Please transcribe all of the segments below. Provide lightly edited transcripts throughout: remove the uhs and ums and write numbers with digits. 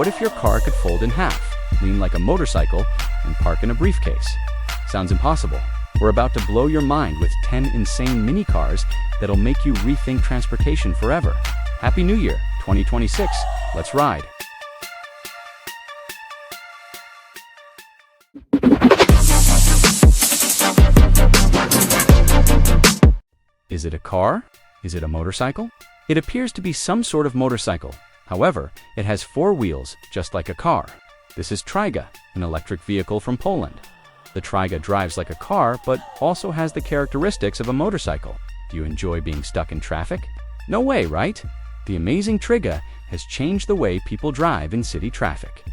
What if your car could fold in half, lean like a motorcycle, and park in a briefcase? Sounds impossible. We're about to blow your mind with 10 insane mini cars that'll make you rethink transportation forever. Happy New Year, 2026. Let's ride. Is it a car? Is it a motorcycle? It appears to be some sort of motorcycle. However, it has 4 wheels, just like a car. This is Triggo, an electric vehicle from Poland. The Triggo drives like a car, but also has the characteristics of a motorcycle. Do you enjoy being stuck in traffic? No way, right? The amazing Triggo has changed the way people drive in city traffic.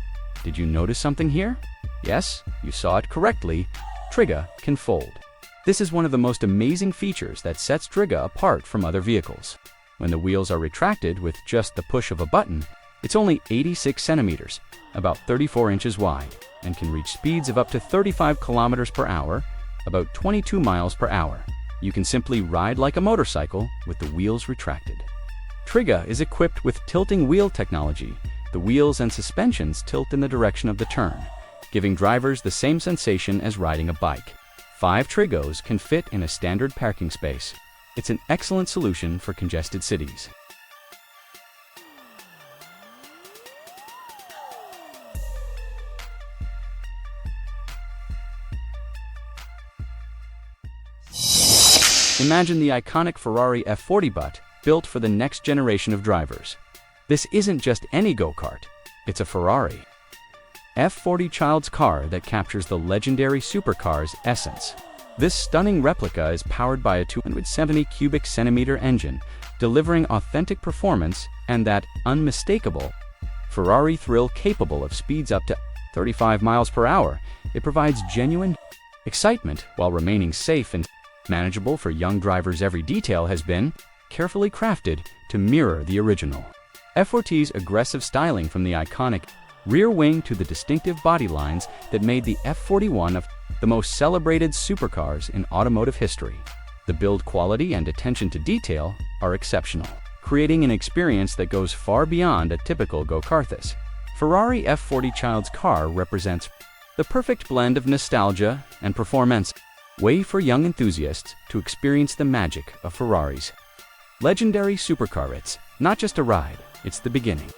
Did you notice something here? Yes, you saw it correctly. Triggo can fold. This is one of the most amazing features that sets Triggo apart from other vehicles. When the wheels are retracted with just the push of a button, it's only 86 centimeters, about 34 inches wide, and can reach speeds of up to 35 kilometers per hour, about 22 miles per hour. You can simply ride like a motorcycle with the wheels retracted. Triggo is equipped with tilting wheel technology. The wheels and suspensions tilt in the direction of the turn, giving drivers the same sensation as riding a bike. 5 Triggos can fit in a standard parking space. It's an excellent solution for congested cities. Imagine the iconic Ferrari F40 butt, built for the next generation of drivers. This isn't just any go-kart, it's a Ferrari. F40 child's car that captures the legendary supercar's essence. This stunning replica is powered by a 270 cubic centimeter engine, delivering authentic performance and that unmistakable Ferrari thrill capable of speeds up to 35 miles per hour. It provides genuine excitement while remaining safe and manageable for young drivers. Every detail has been carefully crafted to mirror the original. F40's aggressive styling, from the iconic rear wing to the distinctive body lines that made the F40 one of the most celebrated supercars in automotive history. The build quality and attention to detail are exceptional, creating an experience that goes far beyond a typical go-kart. This Ferrari F40 child's car represents the perfect blend of nostalgia and performance, way for young enthusiasts to experience the magic of Ferrari's legendary supercar. It's not just a ride, it's the beginning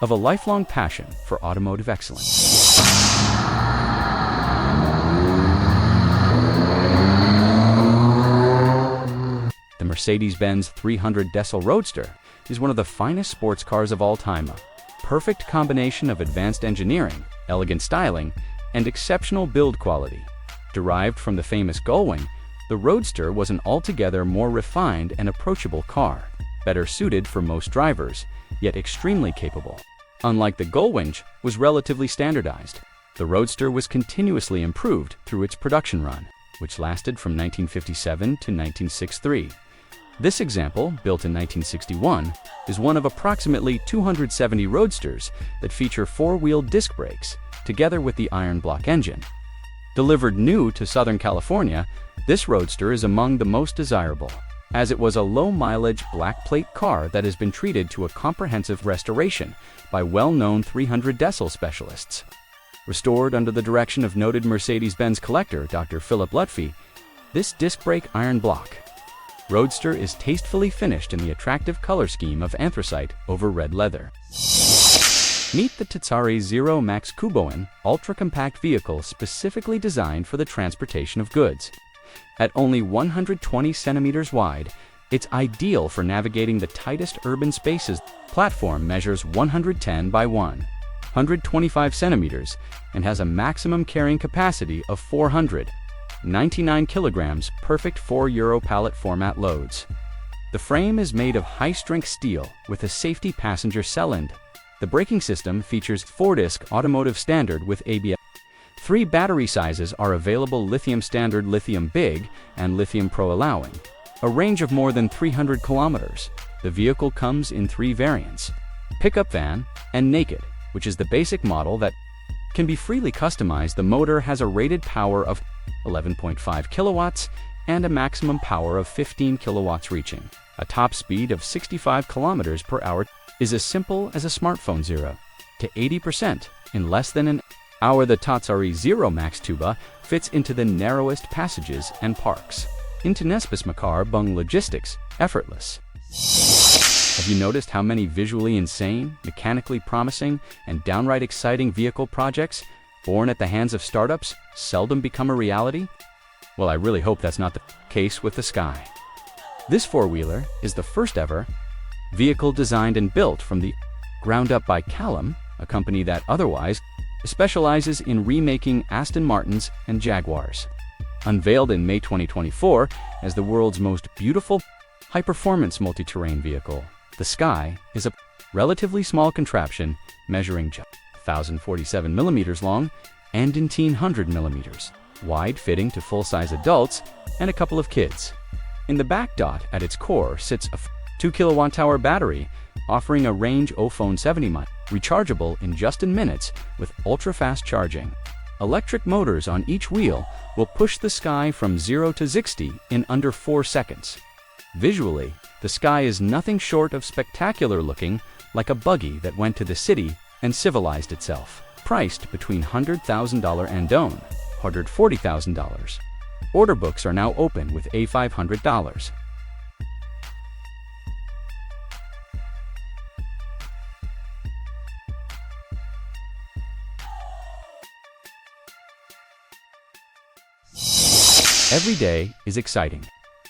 of a lifelong passion for automotive excellence. The Mercedes-Benz 300 Diesel Roadster is one of the finest sports cars of all time. A perfect combination of advanced engineering, elegant styling, and exceptional build quality. Derived from the famous Gullwing, the Roadster was an altogether more refined and approachable car, better suited for most drivers, yet extremely capable. Unlike the Gullwing, was relatively standardized. The Roadster was continuously improved through its production run, which lasted from 1957 to 1963. This example, built in 1961, is one of approximately 270 Roadsters that feature 4-wheel disc brakes, together with the iron block engine. Delivered new to Southern California, this Roadster is among the most desirable, as it was a low-mileage black plate car that has been treated to a comprehensive restoration by well-known 300 Diesel specialists. Restored under the direction of noted Mercedes-Benz collector Dr. Philip Lutfi, this disc brake iron block Roadster is tastefully finished in the attractive color scheme of anthracite over red leather. Meet the Tazzari Zero Max Cubo, an ultra-compact vehicle specifically designed for the transportation of goods. At only 120 centimeters wide, it's ideal for navigating the tightest urban spaces. The platform measures 110 by 125 centimeters and has a maximum carrying capacity of 499 kilograms, perfect for Euro pallet format loads. The frame is made of high-strength steel with a safety passenger cell end. The braking system features 4-disc automotive standard with ABS. 3 battery sizes are available: lithium standard, lithium big, and lithium pro, allowing a range of more than 300 kilometers. The vehicle comes in 3 variants: pickup van and naked, which is the basic model that can be freely customized. The motor has a rated power of 11.5 kilowatts and a maximum power of 15 kilowatts, reaching a top speed of 65 kilometers per hour. Is as simple as a smartphone. 0 to 80% in less than an hour. The Tazzari Zero Max Tuba fits into the narrowest passages and parks. Into Nespis Makar Bung Logistics, effortless. Have you noticed how many visually insane, mechanically promising, and downright exciting vehicle projects, born at the hands of startups, seldom become a reality? Well, I really hope that's not the case with the SKYE. This four-wheeler is the first ever vehicle designed and built from the ground up by CALLUM, a company that otherwise specializes in remaking Aston Martins and Jaguars. Unveiled in May 2024 as the world's most beautiful high-performance multi-terrain vehicle, the SKYE is a relatively small contraption measuring just 1,047 millimeters long and 1,900 millimeters wide, fitting to full-size adults and a couple of kids. In the back dot at its core sits a 2 kilowatt-hour battery offering a range of 70 miles, rechargeable in just minutes with ultra-fast charging. Electric motors on each wheel will push the SKYE from 0 to 60 in under 4 seconds. Visually, the SKYE is nothing short of spectacular, looking like a buggy that went to the city and civilized itself. Priced between $100,000 and $140,000. Order books are now open with $500. Every day is exciting.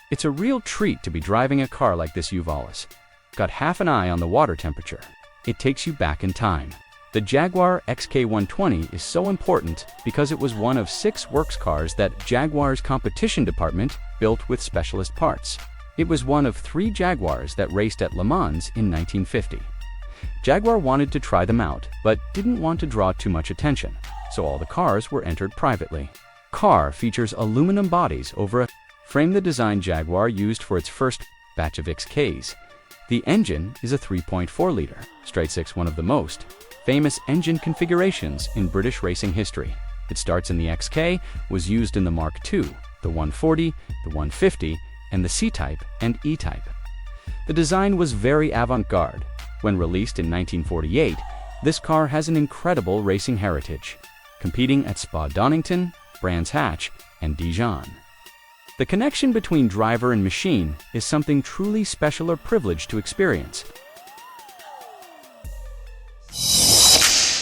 It's a real treat to be driving a car like this. You've always got half an eye on the water temperature. It takes you back in time. The Jaguar XK120 is so important because it was one of 6 works cars that Jaguar's competition department built with specialist parts. It was one of 3 Jaguars that raced at Le Mans in 1950. Jaguar wanted to try them out, but didn't want to draw too much attention, so all the cars were entered privately. Car features aluminum bodies over a frame. The design Jaguar used for its first batch of XKs. The engine is a 3.4-liter straight-six, one of the most famous engine configurations in British racing history. It starts in the XK, was used in the Mark II, the 140, the 150, and the C-Type and E-Type. The design was very avant-garde. When released in 1948, this car has an incredible racing heritage, competing at Spa Donington, Brands Hatch, and Dijon. The connection between driver and machine is something truly special or privileged to experience.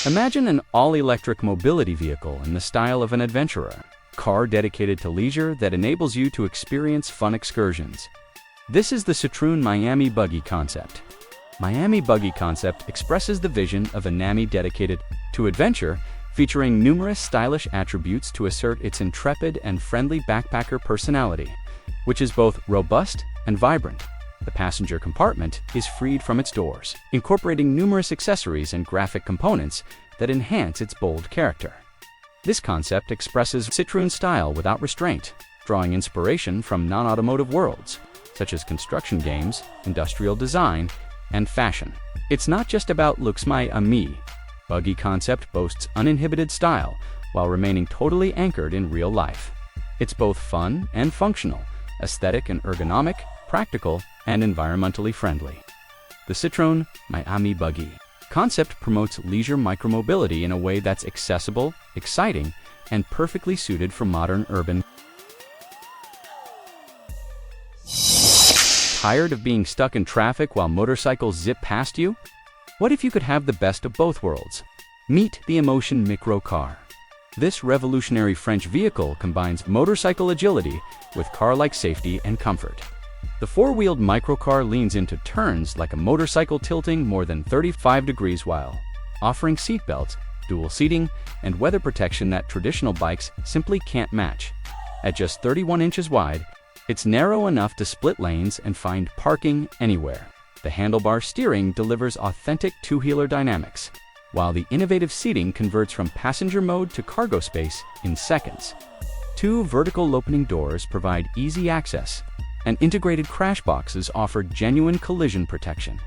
Imagine an all-electric mobility vehicle in the style of an adventurer, car dedicated to leisure that enables you to experience fun excursions. This is the Citroën Miami Buggy concept. Miami Buggy concept expresses the vision of a NAMI dedicated to adventure, featuring numerous stylish attributes to assert its intrepid and friendly backpacker personality, which is both robust and vibrant. The passenger compartment is freed from its doors, incorporating numerous accessories and graphic components that enhance its bold character. This concept expresses Citroën style without restraint, drawing inspiration from non-automotive worlds, such as construction games, industrial design, and fashion. It's not just about looks. Miami Buggy concept boasts uninhibited style while remaining totally anchored in real life. It's both fun and functional, aesthetic and ergonomic, practical and environmentally friendly. The Citroën Miami Buggy concept promotes leisure micromobility in a way that's accessible, exciting, and perfectly suited for modern urban. Tired of being stuck in traffic while motorcycles zip past you? What if you could have the best of both worlds? Meet the Aemotion Microcar. This revolutionary French vehicle combines motorcycle agility with car-like safety and comfort. The four-wheeled microcar leans into turns like a motorcycle, tilting more than 35 degrees while offering seatbelts, dual seating, and weather protection that traditional bikes simply can't match. At just 31 inches wide, it's narrow enough to split lanes and find parking anywhere. The handlebar steering delivers authentic two-wheeler dynamics, while the innovative seating converts from passenger mode to cargo space in seconds. 2 vertical opening doors provide easy access, and integrated crash boxes offer genuine collision protection.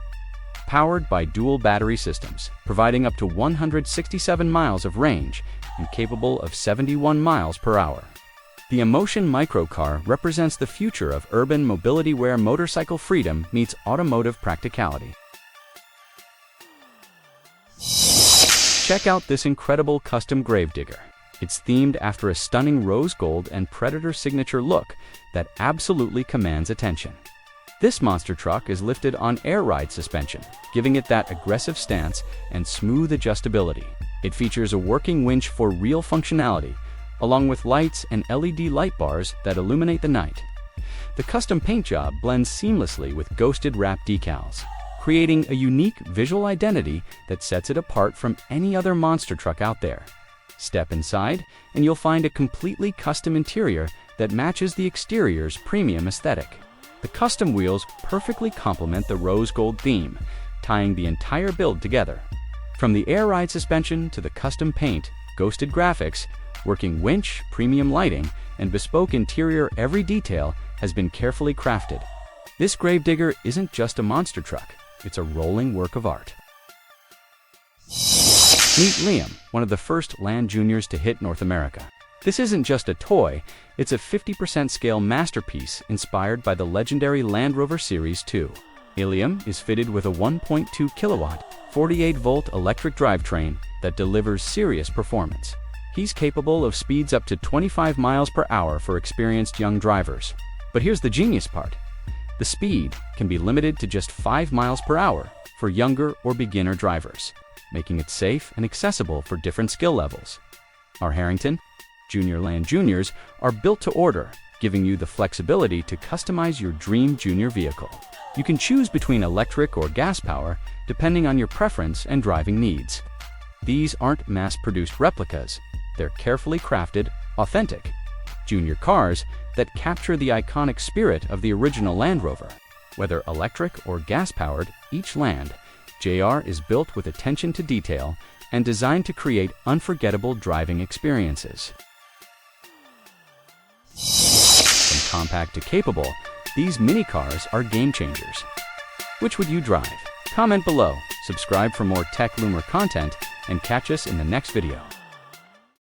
Powered by dual battery systems, providing up to 167 miles of range and capable of 71 miles per hour. The Aemotion Microcar represents the future of urban mobility where motorcycle freedom meets automotive practicality. Check out this incredible custom gravedigger. It's themed after a stunning rose gold and Predator signature look that absolutely commands attention. This monster truck is lifted on air ride suspension, giving it that aggressive stance and smooth adjustability. It features a working winch for real functionality, along with lights and LED light bars that illuminate the night. The custom paint job blends seamlessly with ghosted wrap decals, creating a unique visual identity that sets it apart from any other monster truck out there. Step inside, and you'll find a completely custom interior that matches the exterior's premium aesthetic. The custom wheels perfectly complement the rose gold theme, tying the entire build together. From the air ride suspension to the custom paint, ghosted graphics, working winch, premium lighting, and bespoke interior, every detail has been carefully crafted. This gravedigger isn't just a monster truck, it's a rolling work of art. Meet Liam, one of the first Land Juniors to hit North America. This isn't just a toy, it's a 50% scale masterpiece inspired by the legendary Land Rover Series 2. Liam is fitted with a 1.2 kilowatt, 48-volt electric drivetrain that delivers serious performance. He's capable of speeds up to 25 miles per hour for experienced young drivers. But here's the genius part. The speed can be limited to just 5 miles per hour for younger or beginner drivers, making it safe and accessible for different skill levels. Our Harrington Junior Land Juniors are built to order, giving you the flexibility to customize your dream junior vehicle. You can choose between electric or gas power, depending on your preference and driving needs. These aren't mass-produced replicas. They're carefully crafted, authentic junior cars that capture the iconic spirit of the original Land Rover. Whether electric or gas-powered, each Land JR is built with attention to detail and designed to create unforgettable driving experiences. From compact to capable, these mini cars are game changers. Which would you drive? Comment below, subscribe for more tech Loomer content, and catch us in the next video.